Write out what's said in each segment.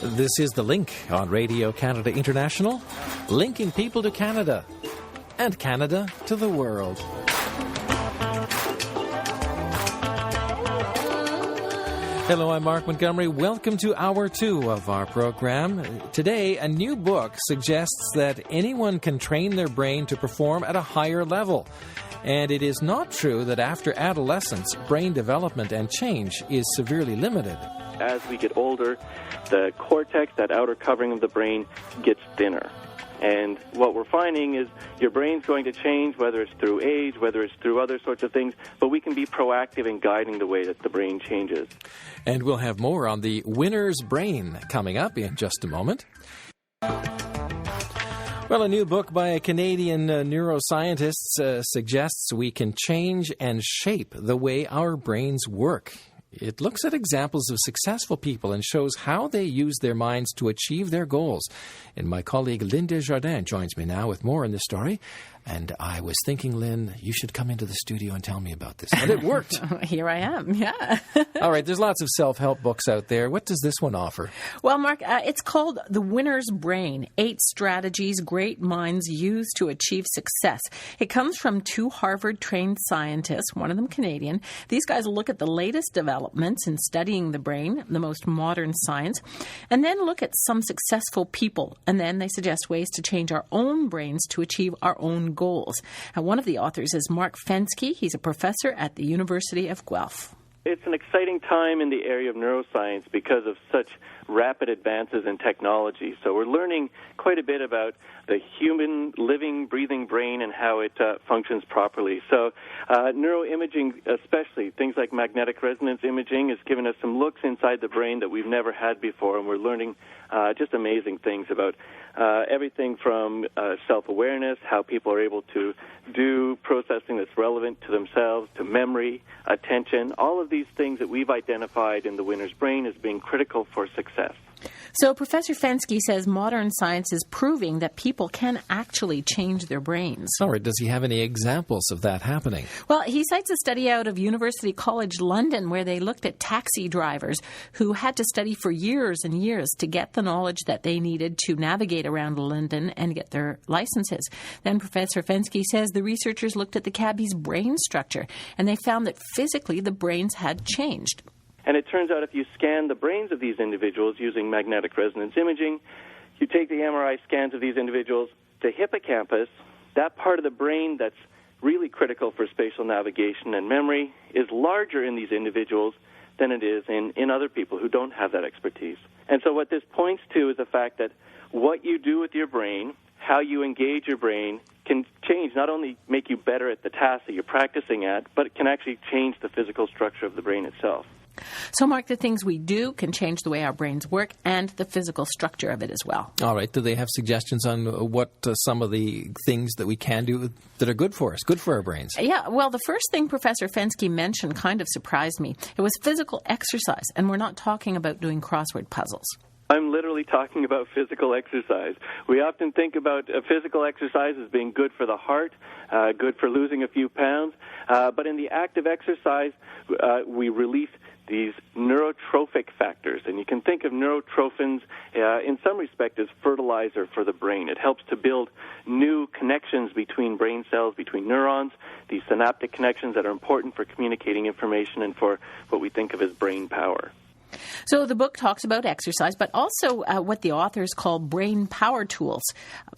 This is The Link on Radio Canada International, linking people to Canada and Canada to the world. Hello, I'm Marc Montgomery. Welcome to Hour 2 of our program. Today, a new book suggests that anyone can train their brain to perform at a higher level. And it is not true that after adolescence, brain development and change is severely limited. As we get older, the cortex, that outer covering of the brain, gets thinner. And what we're finding is your brain's going to change, whether it's through age, whether it's through other sorts of things, but we can be proactive in guiding the way that the brain changes. And we'll have more on the winner's brain coming up in just a moment. Well, a new book by a Canadian neuroscientist suggests we can change and shape the way our brains work. It looks at examples of successful people and shows how they use their minds to achieve their goals. And my colleague Lynn Desjardins joins me now with more on this story. And I was thinking, Lynn, you should come into the studio and tell me about this. And it worked. Here I am, yeah. All right, there's lots of self-help books out there. What does this one offer? Well, Mark, it's called The Winner's Brain, 8 Strategies Great Minds Use to Achieve Success. It comes from 2 Harvard-trained scientists, one of them Canadian. These guys look at the latest developments in studying the brain, the most modern science, and then look at some successful people. And then they suggest ways to change our own brains to achieve our own goals. And one of the authors is Marc Fenske. He's a professor at the University of Guelph. It's an exciting time in the area of neuroscience because of such rapid advances in technology. So we're learning quite a bit about the human living, breathing brain and how it functions properly. So neuroimaging, especially things like magnetic resonance imaging, has given us some looks inside the brain that we've never had before, and we're learning just amazing things about everything from self-awareness, how people are able to do processing that's relevant to themselves, to memory, attention, all of these things that we've identified in the winner's brain as being critical for success. So Professor Fenske says modern science is proving that people can actually change their brains. All right, does he have any examples of that happening? Well, he cites a study out of University College London where they looked at taxi drivers who had to study for years and years to get the knowledge that they needed to navigate around London and get their licenses. Then Professor Fenske says the researchers looked at the cabbie's brain structure and they found that physically the brains had changed. And it turns out if you scan the brains of these individuals using magnetic resonance imaging, you take the MRI scans of these individuals, the hippocampus, that part of the brain that's really critical for spatial navigation and memory, is larger in these individuals than it is in other people who don't have that expertise. And so what this points to is the fact that what you do with your brain, how you engage your brain, can change, not only make you better at the task that you're practicing at, but it can actually change the physical structure of the brain itself. So, Mark, the things we do can change the way our brains work and the physical structure of it as well. All right. Do they have suggestions on what some of the things that we can do that are good for us, good for our brains? Yeah, well, the first thing Professor Fenske mentioned kind of surprised me. It was physical exercise, and we're not talking about doing crossword puzzles. I'm literally talking about physical exercise. We often think about physical exercise as being good for the heart, good for losing a few pounds, but in the act of exercise, we release these neurotrophic factors. And you can think of neurotrophins in some respect as fertilizer for the brain. It helps to build new connections between brain cells, between neurons, these synaptic connections that are important for communicating information and for what we think of as brain power. So the book talks about exercise, but also what the authors call brain power tools.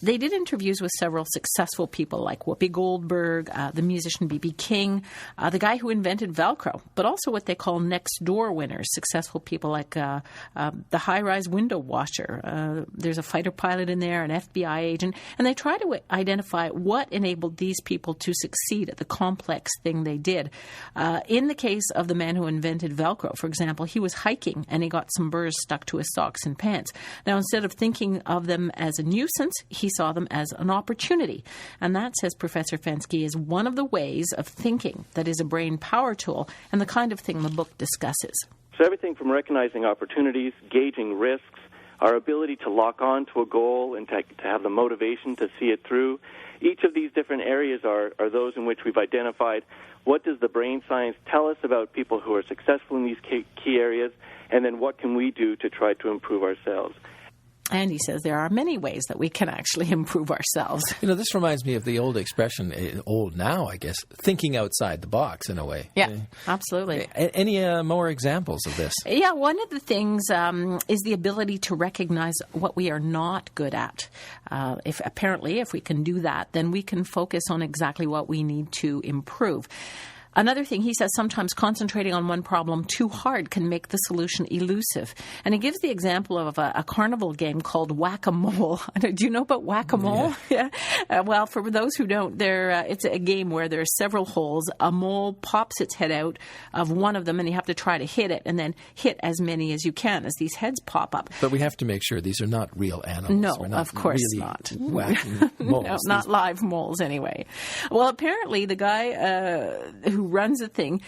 They did interviews with several successful people like Whoopi Goldberg, the musician B.B. King, the guy who invented Velcro, but also what they call next door winners, successful people like the high-rise window washer. There's a fighter pilot in there, an FBI agent, and they try to identify what enabled these people to succeed at the complex thing they did. In the case of the man who invented Velcro, for example, he was hiking and he got some burrs stuck to his socks and pants. Now, instead of thinking of them as a nuisance, he saw them as an opportunity. And that, says Professor Fenske, is one of the ways of thinking that is a brain power tool and the kind of thing the book discusses. So everything from recognizing opportunities, gauging risks, our ability to lock on to a goal and to have the motivation to see it through. Each of these different areas are those in which we've identified what does the brain science tell us about people who are successful in these key areas, and then what can we do to try to improve ourselves. And he says there are many ways that we can actually improve ourselves. This reminds me of the old expression, old now, I guess, thinking outside the box in a way. Yeah, absolutely. Any more examples of this? Yeah, one of the things is the ability to recognize what we are not good at. If we can do that, then we can focus on exactly what we need to improve. Another thing, he says sometimes concentrating on one problem too hard can make the solution elusive. And he gives the example of a carnival game called Whack-A-Mole. Do you know about Whack-A-Mole? Yeah. Well, for those who don't, it's a game where there are several holes. A mole pops its head out of one of them, and you have to try to hit it and then hit as many as you can as these heads pop up. But we have to make sure these are not real animals. No, We're not of course really not. Whacking moles. No, not live moles anyway. Well, apparently the guy who runs the thing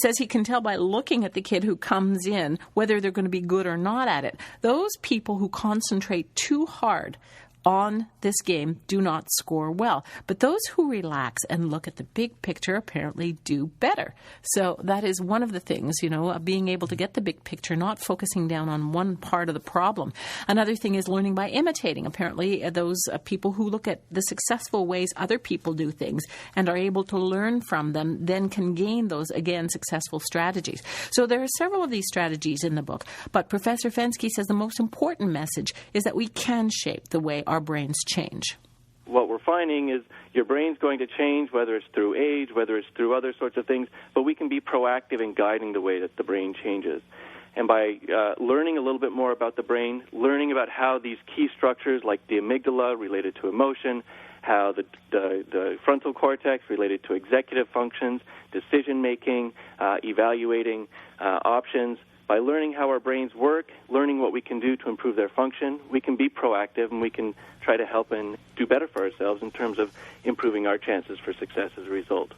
says he can tell by looking at the kid who comes in whether they're going to be good or not at it. Those people who concentrate too hard on this game do not score well. But those who relax and look at the big picture apparently do better. So that is one of the things, being able to get the big picture, not focusing down on one part of the problem. Another thing is learning by imitating. Apparently, those people who look at the successful ways other people do things and are able to learn from them then can gain those, again, successful strategies. So there are several of these strategies in the book. But Professor Fenske says the most important message is that we can shape the way our brains change. What we're finding is your brain's going to change, whether it's through age, whether it's through other sorts of things, but we can be proactive in guiding the way that the brain changes. And by learning a little bit more about the brain, learning about how these key structures like the amygdala related to emotion, how the frontal cortex related to executive functions, decision-making, evaluating options, by learning how our brains work, learning what we can do to improve their function, we can be proactive and we can try to help and do better for ourselves in terms of improving our chances for success as a result.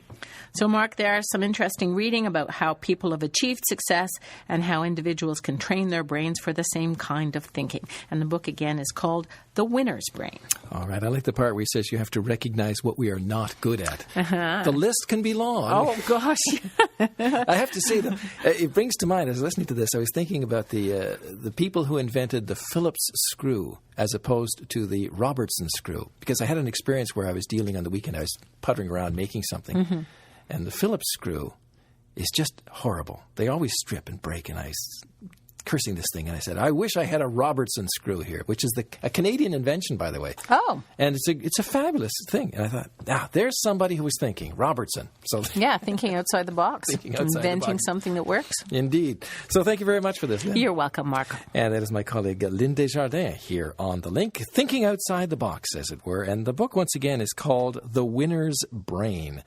So, Mark, there are some interesting reading about how people have achieved success and how individuals can train their brains for the same kind of thinking. And the book, again, is called The Winner's Brain. All right. I like the part where he says you have to recognize what we are not good at. The list can be long. Oh, gosh. I have to say, it brings to mind, as I was listening to this, I was thinking about the people who invented the Phillips screw as opposed to the Robertson screw. Because I had an experience where I was dealing on the weekend. I was puttering around making something. Mm-hmm. And the Phillips screw is just horrible. They always strip and break, and I was cursing this thing. And I said, I wish I had a Robertson screw here, which is a Canadian invention, by the way. Oh. And it's a fabulous thing. And I thought, there's somebody who was thinking, Robertson. So yeah, thinking outside the box. Inventing something that works. Indeed. So thank you very much for this, Lynn. You're welcome, Mark. And that is my colleague, Lynn Desjardins, here on The Link, thinking outside the box, as it were. And the book, once again, is called The Winner's Brain.